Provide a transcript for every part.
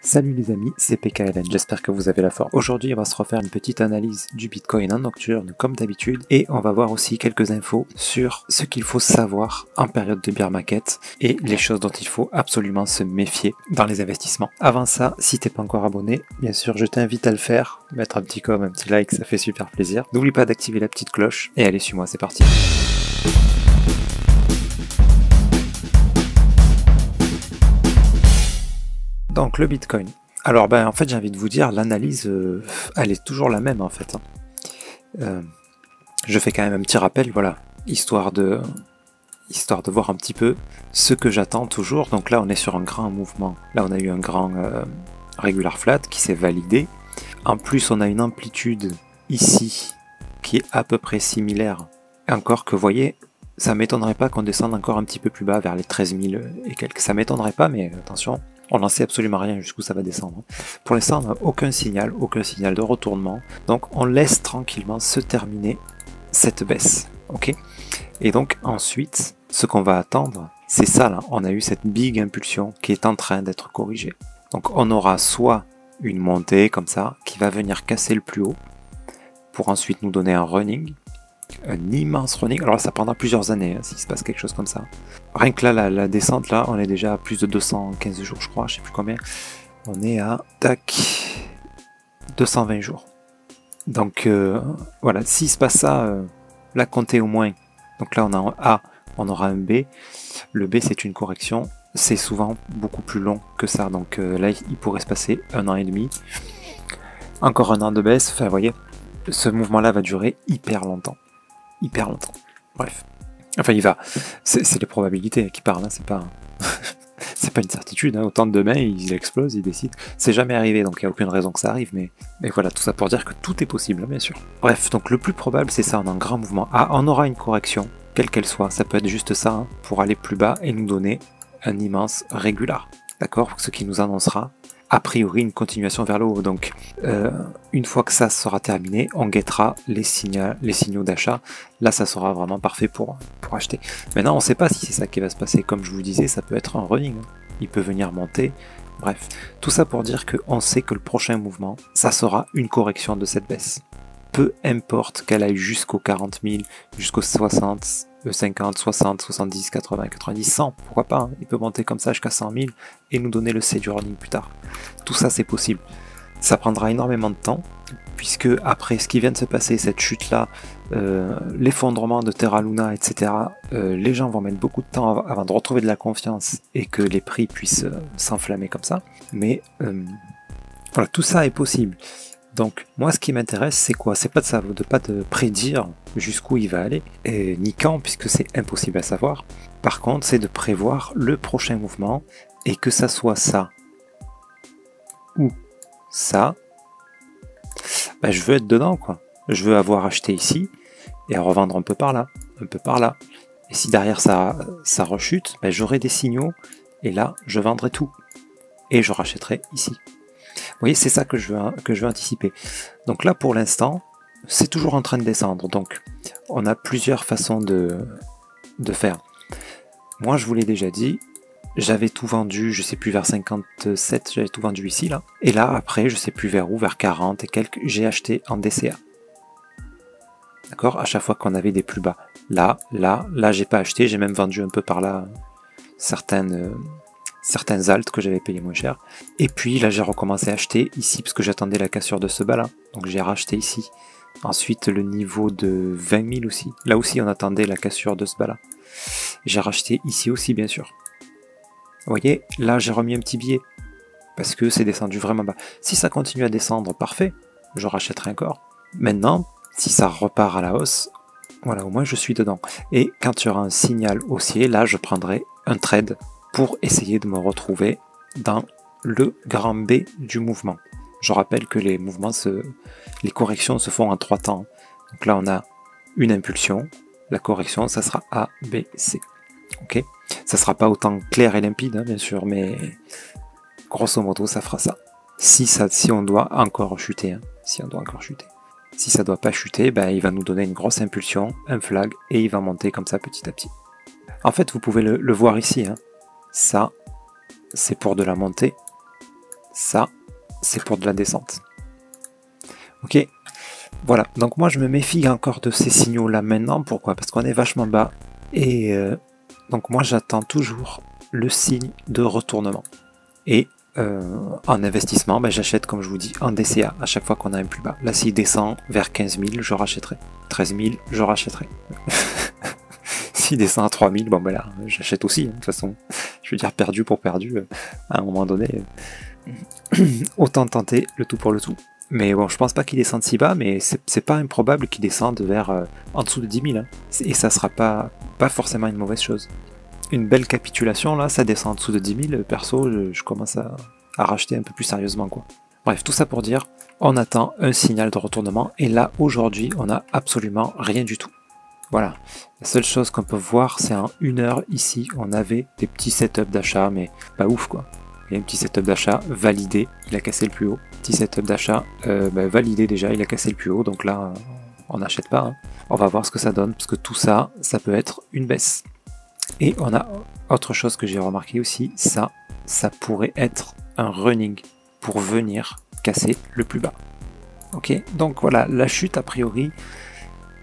Salut les amis, c'est PKLN, j'espère que vous avez la forme. Aujourd'hui, on va se refaire une petite analyse du Bitcoin en nocturne comme d'habitude et on va voir aussi quelques infos sur ce qu'il faut savoir en période de bear market et les choses dont il faut absolument se méfier dans les investissements. Avant ça, si t'es pas encore abonné, bien sûr, je t'invite à le faire, mettre un petit com, un petit like, ça fait super plaisir. N'oublie pas d'activer la petite cloche et allez, suis-moi, c'est parti. Donc le Bitcoin. Alors en fait j'ai envie de vous dire, l'analyse elle est toujours la même en fait. Je fais quand même un petit rappel, voilà, histoire de voir un petit peu ce que j'attends toujours. Donc là on est sur un grand mouvement. Là on a eu un grand regular flat qui s'est validé. En plus on a une amplitude ici qui est à peu près similaire. Encore que vous voyez, ça m'étonnerait pas qu'on descende encore un petit peu plus bas vers les 13 000 et quelques. Ça m'étonnerait pas, mais attention. On n'en sait absolument rien jusqu'où ça va descendre. Pour l'instant, on n'a aucun signal de retournement. Donc on laisse tranquillement se terminer cette baisse. Ok. Et donc ensuite, ce qu'on va attendre, c'est ça là. On a eu cette big impulsion qui est en train d'être corrigée. Donc on aura soit une montée comme ça, qui va venir casser le plus haut, pour ensuite nous donner un running. Un immense running, alors ça prendra plusieurs années hein, s'il se passe quelque chose comme ça. Rien que là, la descente, là, on est déjà à plus de 215 jours, je crois, je sais plus combien. On est à, tac, 220 jours. Donc voilà, s'il se passe ça, là, comptez au moins. Donc là, on a un A, on aura un B. Le B, c'est une correction. C'est souvent beaucoup plus long que ça. Donc là, il pourrait se passer 1 an et demi. Encore 1 an de baisse. Enfin, vous voyez, ce mouvement-là va durer hyper longtemps. Hyper longtemps. Bref. Enfin, il va. C'est les probabilités qui parlent, hein, c'est pas... c'est pas une certitude, hein. Autant de demain, ils explosent, ils décident. C'est jamais arrivé, donc il n'y a aucune raison que ça arrive, mais voilà, tout ça pour dire que tout est possible, bien sûr. Bref, donc le plus probable, c'est ça, on a un grand mouvement. Ah, on aura une correction, quelle qu'elle soit, ça peut être juste ça, hein, pour aller plus bas et nous donner un immense régular. D'accord? Ce qui nous annoncera a priori une continuation vers le haut. Donc une fois que ça sera terminé, on guettera les signaux d'achat. Là ça sera vraiment parfait pour acheter. Maintenant on ne sait pas si c'est ça qui va se passer. Comme je vous disais, ça peut être un running, il peut venir monter. Bref, tout ça pour dire qu'on sait que le prochain mouvement, ça sera une correction de cette baisse. Peu importe qu'elle aille jusqu'aux 40 000, jusqu'aux 60, 50, 60, 70, 80, 90, 100, pourquoi pas, hein. Il peut monter comme ça jusqu'à 100 000 et nous donner le C du running plus tard. Tout ça c'est possible. Ça prendra énormément de temps, puisque après ce qui vient de se passer, cette chute-là, l'effondrement de Terra Luna, etc., les gens vont mettre beaucoup de temps avant de retrouver de la confiance et que les prix puissent s'enflammer comme ça. Mais voilà, tout ça est possible. Donc moi ce qui m'intéresse c'est quoi? C'est pas de prédire jusqu'où il va aller, et ni quand, puisque c'est impossible à savoir. Par contre c'est de prévoir le prochain mouvement, et que ça soit ça ou ça, je veux être dedans quoi. Je veux avoir acheté ici et à revendre un peu par là, un peu par là. Et si derrière ça rechute, j'aurai des signaux et là je vendrai tout. Et je rachèterai ici. Vous voyez, c'est ça que je veux anticiper. Donc là, pour l'instant, c'est toujours en train de descendre. Donc, on a plusieurs façons de faire. Moi, je vous l'ai déjà dit, j'avais tout vendu, je sais plus, vers 57, j'avais tout vendu ici, là. Et là, après, je sais plus vers où, vers 40 et quelques, j'ai acheté en DCA. D'accord? À chaque fois qu'on avait des plus bas. Là, j'ai pas acheté, j'ai même vendu un peu par là certaines altes que j'avais payé moins cher. Et puis là j'ai recommencé à acheter ici parce que j'attendais la cassure de ce bas là. Donc j'ai racheté ici. Ensuite le niveau de 20 000 aussi. Là aussi on attendait la cassure de ce bas là. J'ai racheté ici aussi bien sûr. Vous voyez, là j'ai remis un petit billet. Parce que c'est descendu vraiment bas. Si ça continue à descendre, parfait. Je rachèterai encore. Maintenant, si ça repart à la hausse, voilà, au moins je suis dedans. Et quand il y aura un signal haussier, là je prendrai un trade pour essayer de me retrouver dans le grand B du mouvement. Je rappelle que les mouvements, les corrections se font en 3 temps. Donc là, on a une impulsion. La correction, ça sera A, B, C. Ok, ça sera pas autant clair et limpide, hein, bien sûr, mais grosso modo, ça fera ça. Si on doit encore chuter, hein, si on doit encore chuter. Si ça doit pas chuter, il va nous donner une grosse impulsion, un flag, et il va monter comme ça petit à petit. En fait, vous pouvez le voir ici, hein. Ça, c'est pour de la montée. ça, c'est pour de la descente. Ok, voilà, donc moi je me méfie encore de ces signaux là maintenant. Pourquoi? Parce qu'on est vachement bas, et donc moi j'attends toujours le signe de retournement. Et en investissement, ben, j'achète, comme je vous dis, en DCA à chaque fois qu'on a un plus bas. Là, s'il descend vers 15 000, je rachèterai. 13 000, je rachèterai. S'il descend à 3 000, bon ben là, j'achète aussi. De toute façon, je veux dire, perdu pour perdu, à un moment donné, autant tenter le tout pour le tout. Mais bon, je pense pas qu'il descende si bas, mais c'est pas improbable qu'il descende vers en dessous de 10 000. Hein. Et ça sera pas forcément une mauvaise chose. Une belle capitulation, là, ça descend en dessous de 10 000, perso, je commence à racheter un peu plus sérieusement, quoi. Bref, tout ça pour dire, on attend un signal de retournement, et là, aujourd'hui, on n'a absolument rien du tout. Voilà, la seule chose qu'on peut voir, c'est en 1 heure, ici, on avait des petits setups d'achat, mais pas ouf, quoi. Il y a un petit setup d'achat validé, il a cassé le plus haut. Petit setup d'achat validé déjà, il a cassé le plus haut, donc là, on n'achète pas. Hein. On va voir ce que ça donne, parce que tout ça, ça peut être une baisse. Et on a autre chose que j'ai remarqué aussi, ça pourrait être un running pour venir casser le plus bas. Ok, donc voilà, la chute a priori,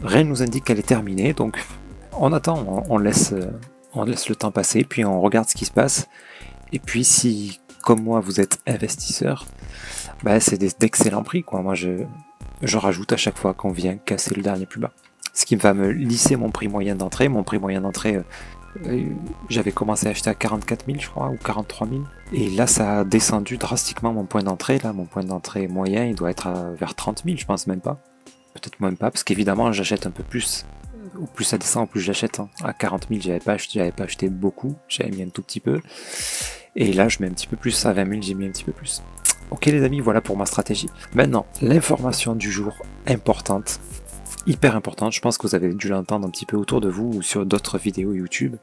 rien ne nous indique qu'elle est terminée, donc on attend, on laisse le temps passer, puis on regarde ce qui se passe. Et puis si, comme moi, vous êtes investisseur, bah, c'est d'excellents prix, quoi. Moi, je rajoute à chaque fois qu'on vient casser le dernier plus bas. Ce qui va me lisser mon prix moyen d'entrée. Mon prix moyen d'entrée, j'avais commencé à acheter à 44 000, je crois, ou 43 000. Et là, ça a descendu drastiquement mon point d'entrée. Là, mon point d'entrée moyen, il doit être vers 30 000, je pense même pas. Peut-être même pas, parce qu'évidemment, j'achète un peu plus. Au plus ça descend, au plus j'achète. Hein. À 40 000, j'avais pas acheté beaucoup. J'avais mis un tout petit peu. Et là, je mets un petit peu plus. À 20 000, j'ai mis un petit peu plus. Ok les amis, voilà pour ma stratégie. Maintenant, l'information du jour importante. Hyper importante, je pense que vous avez dû l'entendre un petit peu autour de vous ou sur d'autres vidéos YouTube,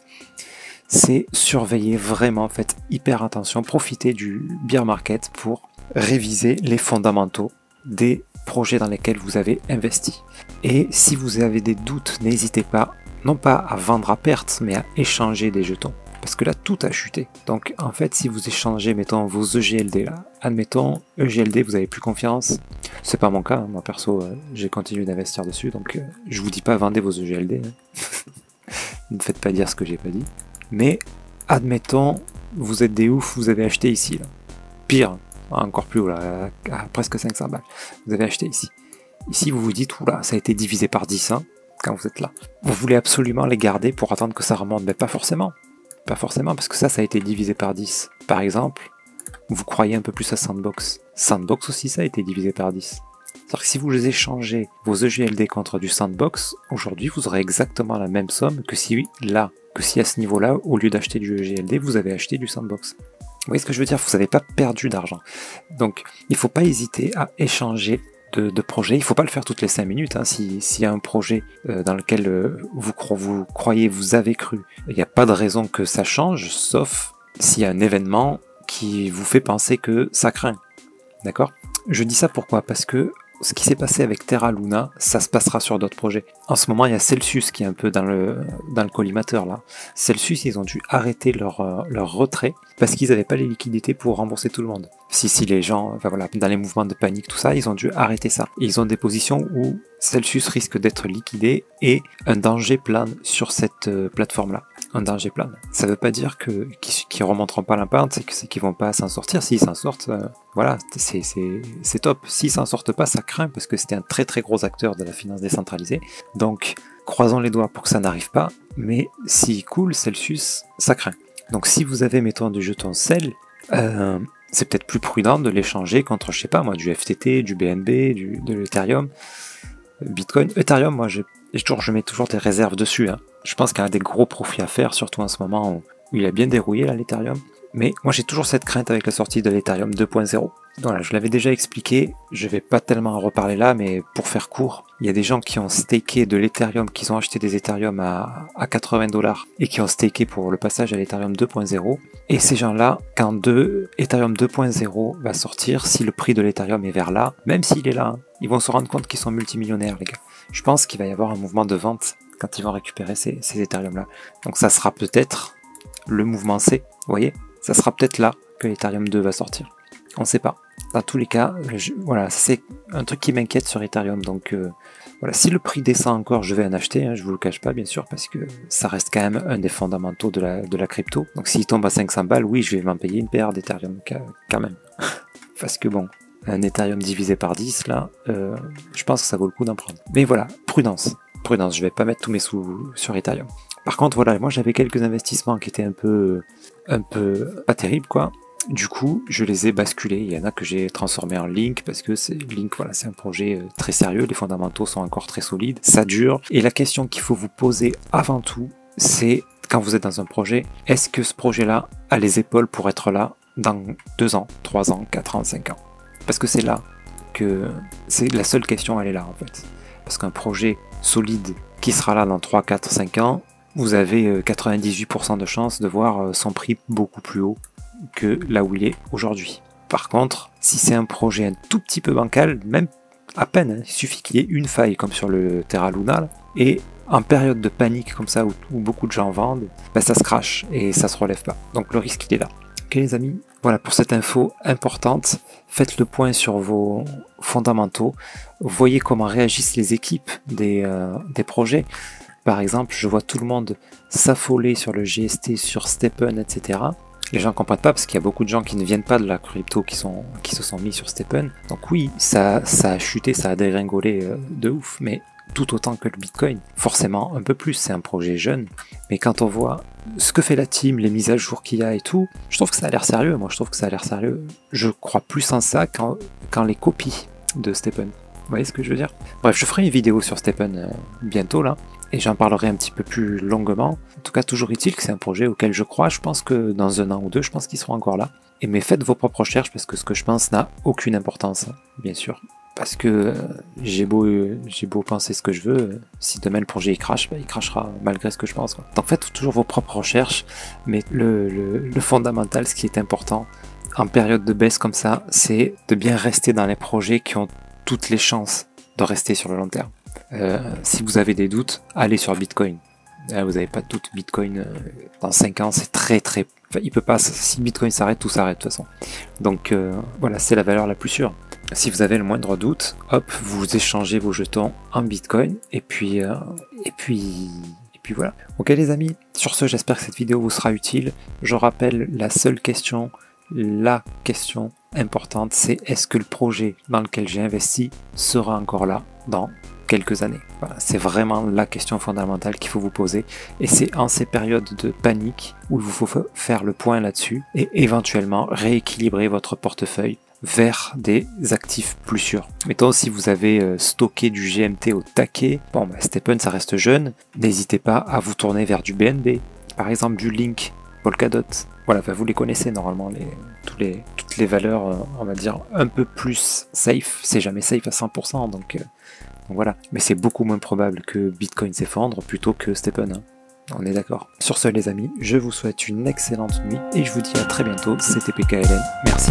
c'est surveiller vraiment, faites hyper attention, profitez du bear market pour réviser les fondamentaux des projets dans lesquels vous avez investi. Et si vous avez des doutes, n'hésitez pas, non pas à vendre à perte, mais à échanger des jetons. Parce que là, tout a chuté. Donc, en fait, si vous échangez, mettons, vos EGLD là, admettons, EGLD, vous avez plus confiance. C'est pas mon cas, hein. Moi, perso, j'ai continué d'investir dessus, donc je vous dis pas vendez vos EGLD. Hein. Ne me faites pas dire ce que j'ai pas dit. Mais, admettons, vous êtes des oufs, vous avez acheté ici, là. Pire, encore plus haut, là, à presque 500 balles. Vous avez acheté ici. Ici, vous vous dites, oula, ça a été divisé par 10, hein, quand vous êtes là. Vous voulez absolument les garder pour attendre que ça remonte, mais pas forcément. Pas forcément, parce que ça a été divisé par 10. Par exemple, vous croyez un peu plus à Sandbox. Sandbox aussi, ça a été divisé par 10. C'est-à-dire que si vous échangez vos EGLD contre du Sandbox, aujourd'hui, vous aurez exactement la même somme que si à ce niveau-là, au lieu d'acheter du EGLD, vous avez acheté du Sandbox. Vous voyez ce que je veux dire? Vous n'avez pas perdu d'argent. Donc, il ne faut pas hésiter à échanger de projet. Il ne faut pas le faire toutes les 5 minutes. Hein. S'il y a un projet dans lequel vous croyez, vous avez cru, il n'y a pas de raison que ça change, sauf s'il y a un événement qui vous fait penser que ça craint. D'accord? Je dis ça pourquoi? Parce que ce qui s'est passé avec Terra Luna, ça se passera sur d'autres projets. En ce moment, il y a Celsius qui est un peu dans le collimateur là. Celsius, ils ont dû arrêter leur retrait parce qu'ils n'avaient pas les liquidités pour rembourser tout le monde. Si les gens, enfin voilà, dans les mouvements de panique, tout ça, ils ont dû arrêter ça. Et ils ont des positions où Celsius risque d'être liquidé et un danger plane sur cette plateforme-là. Un danger plane. Ça ne veut pas dire qu'ils remonteront pas l'impact, c'est qu'ils vont pas s'en sortir. S'ils s'en sortent, voilà, c'est top. S'ils s'en sortent pas, ça craint parce que c'était un très très gros acteur de la finance décentralisée. Donc, croisons les doigts pour que ça n'arrive pas. Mais s'il coule, Celsius, ça craint. Donc, si vous avez, mettons, du jeton Cell, c'est peut-être plus prudent de l'échanger contre, je sais pas moi, du FTT, du BNB, de l'Ethereum, Bitcoin. Ethereum, moi, je mets toujours des réserves dessus. Hein. Je pense qu'il y a des gros profits à faire, surtout en ce moment où il a bien dérouillé là l'Ethereum. Mais moi j'ai toujours cette crainte avec la sortie de l'Ethereum 2.0. Voilà, je l'avais déjà expliqué, je vais pas tellement en reparler là, mais pour faire court, il y a des gens qui ont staké de l'Ethereum, qui ont acheté des Ethereum à 80 $ et qui ont staké pour le passage à l'Ethereum 2.0. Et ces gens-là, quand Ethereum 2.0 va sortir, si le prix de l'Ethereum est vers là, même s'il est là, ils vont se rendre compte qu'ils sont multimillionnaires les gars. Je pense qu'il va y avoir un mouvement de vente quand ils vont récupérer ces Ethereum-là. Donc ça sera peut-être le mouvement C, vous voyez? Ça sera peut-être là que l'Ethereum 2 va sortir. On ne sait pas. Dans tous les cas, voilà, c'est un truc qui m'inquiète sur Ethereum. Donc voilà, si le prix descend encore, je vais en acheter, hein, je vous le cache pas bien sûr, parce que ça reste quand même un des fondamentaux de la crypto. Donc s'il tombe à 500 balles, oui, je vais m'en payer une paire d'Ethereum quand même. Parce que bon, un Ethereum divisé par 10, là, je pense que ça vaut le coup d'en prendre. Mais voilà, prudence. Prudence, je vais pas mettre tous mes sous sur Ethereum. Par contre, voilà, moi j'avais quelques investissements qui étaient un peu pas terribles, quoi. Du coup, je les ai basculés. Il y en a que j'ai transformé en Link parce que Link, voilà, c'est un projet très sérieux. Les fondamentaux sont encore très solides. Ça dure. Et la question qu'il faut vous poser avant tout, c'est quand vous êtes dans un projet, est-ce que ce projet-là a les épaules pour être là dans 2 ans, 3 ans, 4 ans, 5 ans? Parce que c'est là que c'est la seule question, elle est là en fait. Parce qu'un projet solide qui sera là dans 3, 4, 5 ans, vous avez 98% de chances de voir son prix beaucoup plus haut que là où il est aujourd'hui. Par contre, si c'est un projet un tout petit peu bancal, même à peine, hein, il suffit qu'il y ait une faille comme sur le Terra Luna, et en période de panique comme ça où beaucoup de gens vendent, ben ça se crache et ça se relève pas. Donc le risque il est là. Ok les amis, voilà pour cette info importante. Faites le point sur vos fondamentaux. Voyez comment réagissent les équipes des projets. Par exemple, je vois tout le monde s'affoler sur le GST, sur Stepn, etc. Les gens ne comprennent pas parce qu'il y a beaucoup de gens qui ne viennent pas de la crypto qui se sont mis sur Stepn. Donc oui, ça a chuté, ça a dégringolé de ouf, mais tout autant que le Bitcoin. Forcément un peu plus, c'est un projet jeune. Mais quand on voit ce que fait la team, les mises à jour qu'il y a et tout, je trouve que ça a l'air sérieux. Moi je trouve que ça a l'air sérieux. Je crois plus en ça qu'en les copies de Stepn. Vous voyez ce que je veux dire? Bref, je ferai une vidéo sur Stepn bientôt là. Et j'en parlerai un petit peu plus longuement. En tout cas, toujours est-il que c'est un projet auquel je crois. Je pense que dans 1 an ou 2, je pense qu'ils seront encore là. Mais faites vos propres recherches parce que ce que je pense n'a aucune importance, hein, bien sûr. Parce que j'ai beau penser ce que je veux, si demain le projet il crache, bah, il crachera malgré ce que je pense, quoi. Donc faites toujours vos propres recherches, mais le fondamental, ce qui est important en période de baisse comme ça, c'est de bien rester dans les projets qui ont toutes les chances de rester sur le long terme. Si vous avez des doutes, allez sur Bitcoin. Vous n'avez pas de doute, Bitcoin dans 5 ans c'est très très... Enfin, il peut pas, si Bitcoin s'arrête, tout s'arrête de toute façon. Donc voilà, c'est la valeur la plus sûre. Si vous avez le moindre doute, hop, vous échangez vos jetons en Bitcoin et puis voilà. Ok les amis, sur ce j'espère que cette vidéo vous sera utile. Je rappelle la question importante, c'est est-ce que le projet dans lequel j'ai investi sera encore là dans quelques années? Voilà, c'est vraiment la question fondamentale qu'il faut vous poser et c'est en ces périodes de panique où il vous faut faire le point là-dessus et éventuellement rééquilibrer votre portefeuille vers des actifs plus sûrs. Mettons si vous avez stocké du GMT au taquet, bon bah, Stepn ça reste jeune, n'hésitez pas à vous tourner vers du BNB, par exemple du Link, Polkadot, voilà, bah, vous les connaissez normalement, toutes les valeurs, on va dire, un peu plus safe, c'est jamais safe à 100%, donc voilà, mais c'est beaucoup moins probable que Bitcoin s'effondre plutôt que Stepn, hein. On est d'accord. Sur ce les amis, je vous souhaite une excellente nuit et je vous dis à très bientôt, c'était PKLN, merci.